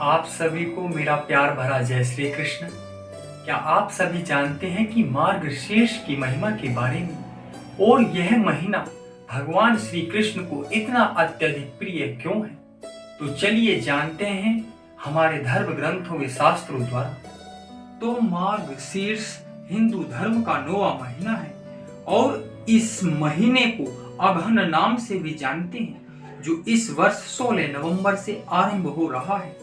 आप सभी को मेरा प्यार भरा जय श्री कृष्ण। क्या आप सभी जानते हैं कि मार्गशीर्ष की महिमा के बारे में और यह महीना भगवान श्री कृष्ण को इतना अत्यधिक प्रिय क्यों है? तो चलिए जानते हैं हमारे धर्म ग्रंथों व शास्त्रों द्वारा। तो मार्गशीर्ष हिंदू धर्म का 9वां महीना है और इस महीने को अगहन नाम से भी जानते हैं, जो इस वर्ष 16 नवंबर से आरंभ हो रहा है।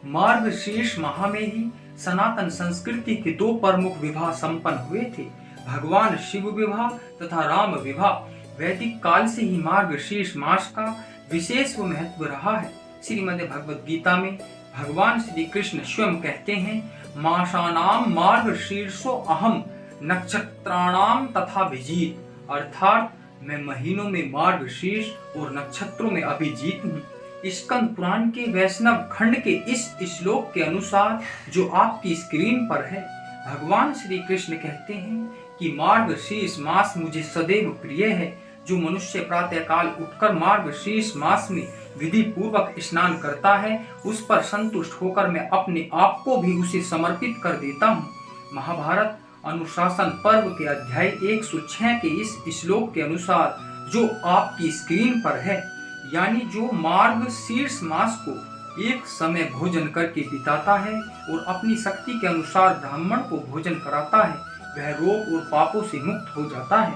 मार्गशीर्ष माह में ही सनातन संस्कृति के 2 प्रमुख विवाह संपन्न हुए थे, भगवान शिव विवाह तथा राम विवाह। वैदिक काल से ही मार्गशीर्ष मास का विशेष महत्व रहा है। श्रीमद् भगवद गीता में भगवान श्री कृष्ण स्वयं कहते हैं, मासानाम मार्गशीर्षो अहम नक्षत्राणाम तथा विजीत, अर्थात मैं महीनों में मार्गशीर्ष और नक्षत्रों में अभिजीत हूँ। स्कंद पुराण के वैष्णव खंड के इस श्लोक के अनुसार, जो आपकी स्क्रीन पर है, भगवान श्री कृष्ण कहते हैं कि मार्गशीर्ष मास मुझे सदैव प्रिय है। जो मनुष्य प्रातःकाल उठकर मार्गशीर्ष मास में विधि पूर्वक स्नान करता है, उस पर संतुष्ट होकर मैं अपने आप को भी उसे समर्पित कर देता हूँ। महाभारत अनुशासन पर्व के अध्याय 106 के इस श्लोक के अनुसार, जो आपकी स्क्रीन पर है, यानी जो मार्गशीर्ष मास को एक समय भोजन करके बिताता है और अपनी शक्ति के अनुसार ब्राह्मण को भोजन कराता है, वह रोग और पापों से मुक्त हो जाता है।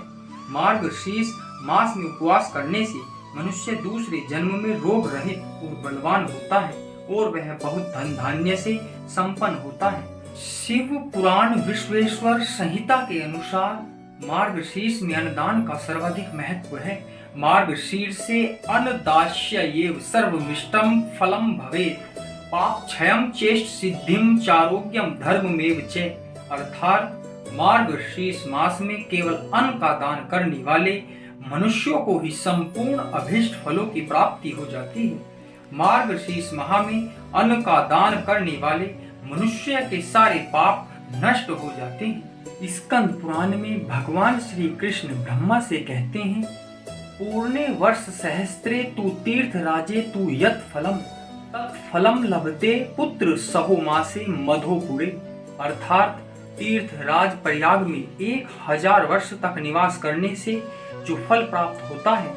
मार्गशीर्ष मास में उपवास करने से मनुष्य दूसरे जन्म में रोग रहित और बलवान होता है और वह बहुत धन धान्य से संपन्न होता है। शिव पुराण विश्वेश्वर संहिता के अनुसार मार्गशीर्ष में अन्नदान का सर्वाधिक महत्व है। मार्गशीर्ष से अन्नदास्यैव सर्वमिष्टं फलं भवेत्, पाप क्षयं चेष्ट सिद्धिं चारोग्यम धर्ममेव च। अर्थात मार्गशीर्ष मास में केवल अन्न का दान करने वाले मनुष्यों को ही संपूर्ण अभीष्ट फलों की प्राप्ति हो जाती है। मार्गशीर्ष माह में अन्न का दान करने वाले मनुष्य के सारे पाप नष्ट हो जाते हैं। स्कंद पुराण में भगवान श्री कृष्ण ब्रह्मा से कहते हैं, पूर्णे वर्ष सहस्त्रे तु तीर्थ राजे तु यत् फलम तत् फलम लभते पुत्र सहो मासे मधोपुरे। अर्थात तीर्थ राज प्रयाग में 1000 वर्ष तक निवास करने से जो फल प्राप्त होता है,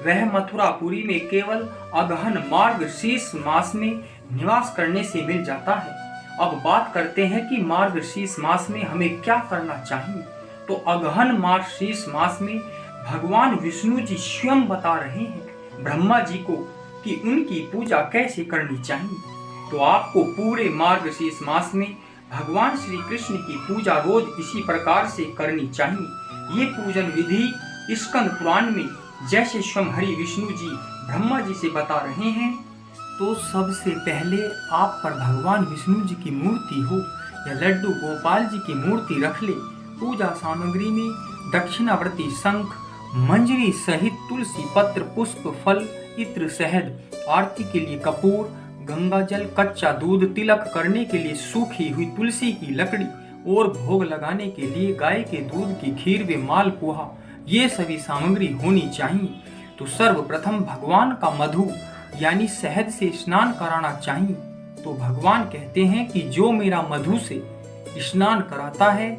वह मथुरापुरी में केवल अगहन मार्गशीर्ष मास में निवास करने से मिल जाता है। अब बात करते हैं कि मार्गशीर्ष मास में हमें क्या करना चाहिए। तो अगहन मार्गशीर्ष मास में भगवान विष्णु जी स्वयं बता रहे हैं ब्रह्मा जी को कि उनकी पूजा कैसे करनी चाहिए। तो आपको पूरे मार्गशीर्ष मास में भगवान श्री कृष्ण की पूजा रोज इसी प्रकार से करनी चाहिए। ये पूजन विधि स्कंद पुराण में जैसे स्वयं हरि विष्णु जी ब्रह्मा जी से बता रहे हैं। तो सबसे पहले आप पर भगवान विष्णु जी की मूर्ति हो या लड्डू गोपाल जी की मूर्ति रख ले। पूजा सामग्री में दक्षिणावर्ती शंख, मंजरी सहित तुलसी पत्र, पुष्प, फल, इत्र, शहद, आरती के लिए कपूर, गंगा जल, कच्चा दूध, तिलक करने के लिए सूखी हुई तुलसी की लकड़ी और भोग लगाने के लिए गाय के दूध की खीर व मालपुआ, ये सभी सामग्री होनी चाहिए। तो सर्वप्रथम भगवान का मधु यानी शहद से स्नान कराना चाहिए। तो भगवान कहते हैं कि जो मेरा मधु से स्नान कराता है,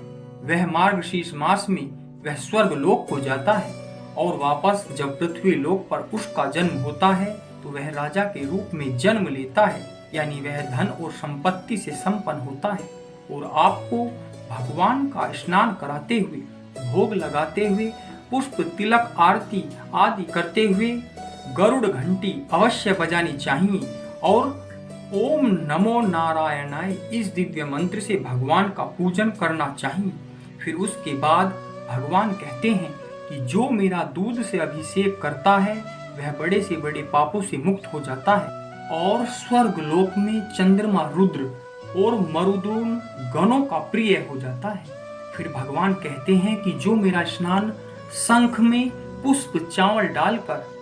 वह मार्गशीर्ष मास में वह स्वर्ग लोक को जाता है और वापस जब पृथ्वी लोक पर उसका जन्म होता है, तो वह राजा के रूप में जन्म लेता है, यानी वह धन और संपत्ति से संपन्न होता है। और आपको भगवान का स्नान कराते हुए, भोग लगाते हुए, पुष्प, तिलक, आरती आदि करते हुए गरुड़ घंटी अवश्य बजानी चाहिए और ओम नमो नारायणाय इस दिव्य मंत्र से भगवान का पूजन करना चाहिए। फिर उसके बाद भगवान कहते हैं कि जो मेरा दूध से अभिषेक करता है, वह बड़े से बड़े पापों से मुक्त हो जाता है और स्वर्ग लोक में चंद्रमा, रुद्र और मरुदून गणों का प्रिय हो जाता है। फिर भगवान कहते हैं कि जो मेरा स्नान शंख में पुष्प चावल डालकर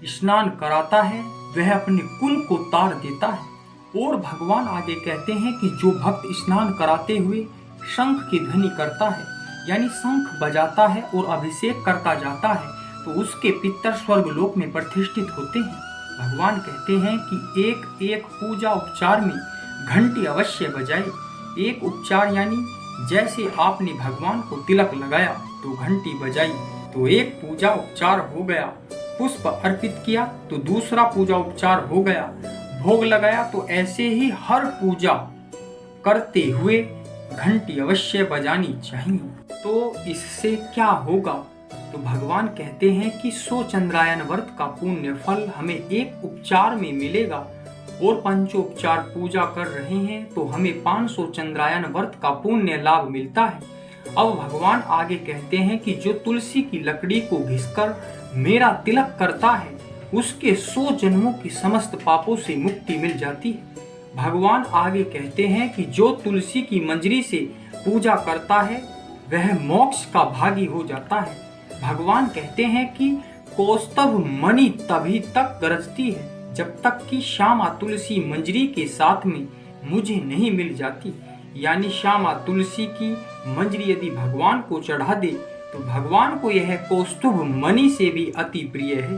स्नान कराता है, वह अपने कुल को तार देता है। और भगवान आगे कहते हैं कि जो भक्त स्नान कराते हुए शंख की ध्वनि करता है, यानी शंख बजाता है और अभिषेक करता जाता है, तो उसके पितर स्वर्ग लोक में प्रतिष्ठित होते हैं। भगवान कहते हैं कि एक एक पूजा उपचार में घंटी अवश्य बजाए। एक उपचार यानी जैसे आपने भगवान को तिलक लगाया तो घंटी बजाई तो एक पूजा उपचार हो गया, पुष्प अर्पित किया तो दूसरा पूजा उपचार हो गया, भोग लगाया तो ऐसे ही हर पूजा करते हुए घंटी अवश्य बजानी चाहिए। तो इससे क्या होगा? तो भगवान कहते हैं कि 100 चंद्रायन व्रत का पुण्य फल हमें एक उपचार में मिलेगा और पंचोपचार पूजा कर रहे हैं तो हमें 500 चंद्रायन व्रत का पुण्य लाभ मिलता है। अब भगवान आगे कहते हैं कि जो तुलसी की लकड़ी को घिसकर मेरा तिलक करता है उसके 100 जन्मों की समस्त पापों से मुक्ति मिल जाती है। भगवान आगे कहते हैं कि जो तुलसी की मंजरी से पूजा करता है वह मोक्ष का भागी हो जाता है। भगवान कहते हैं कि कौस्तभ मणि तभी तक गरजती है जब तक कि श्यामा तुलसी मंजरी के साथ में मुझे नहीं मिल जाती। यानी श्यामा तुलसी की मंजरी यदि भगवान को चढ़ा दे तो भगवान को यह कौस्तुभ मणि से भी अति प्रिय है।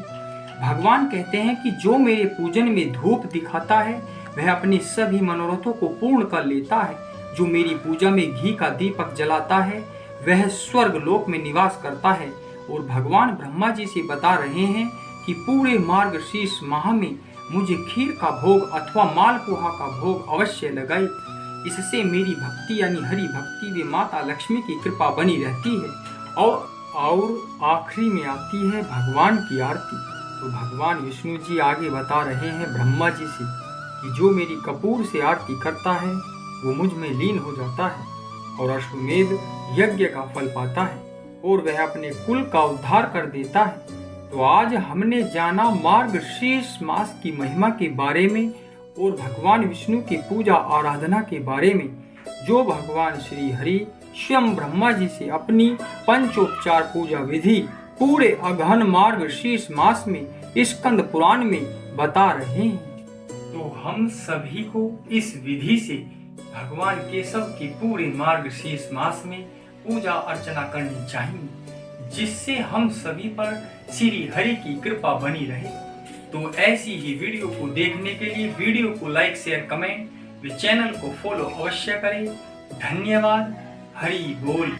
भगवान कहते हैं कि जो मेरे पूजन में धूप दिखाता है वह अपने सभी मनोरथों को पूर्ण कर लेता है। जो मेरी पूजा में घी का दीपक जलाता है वह स्वर्ग लोक में निवास करता है। और भगवान ब्रह्मा जी से बता रहे हैं कि पूरे मार्गशीर्ष माह में मुझे खीर का भोग अथवा मालपुआ का भोग अवश्य लगाए। इससे मेरी भक्ति यानी हरि भक्ति व माता लक्ष्मी की कृपा बनी रहती है। और आखिरी में आती है भगवान की आरती। तो भगवान विष्णु जी आगे बता रहे हैं ब्रह्मा जी से कि जो मेरी कपूर से आरती करता है वो मुझ में लीन हो जाता है और अश्वमेध यज्ञ का फल पाता है और वह अपने कुल का उद्धार कर देता है। तो आज हमने जाना मार्गशीर्ष मास की महिमा के बारे में और भगवान विष्णु की पूजा आराधना के बारे में, जो भगवान श्री हरि स्वयं ब्रह्मा जी से अपनी पंचोपचार पूजा विधि पूरे अगहन मार्गशीर्ष मास में स्कंद पुराण में बता रहे हैं। तो हम सभी को इस विधि से भगवान केशव की पूरे मार्गशीर्ष मास में पूजा अर्चना करनी चाहिए, जिससे हम सभी पर श्री हरि की कृपा बनी रहे। तो ऐसी ही वीडियो को देखने के लिए वीडियो को लाइक शेयर कमेंट व चैनल को फॉलो अवश्य करें। धन्यवाद। हरि बोल।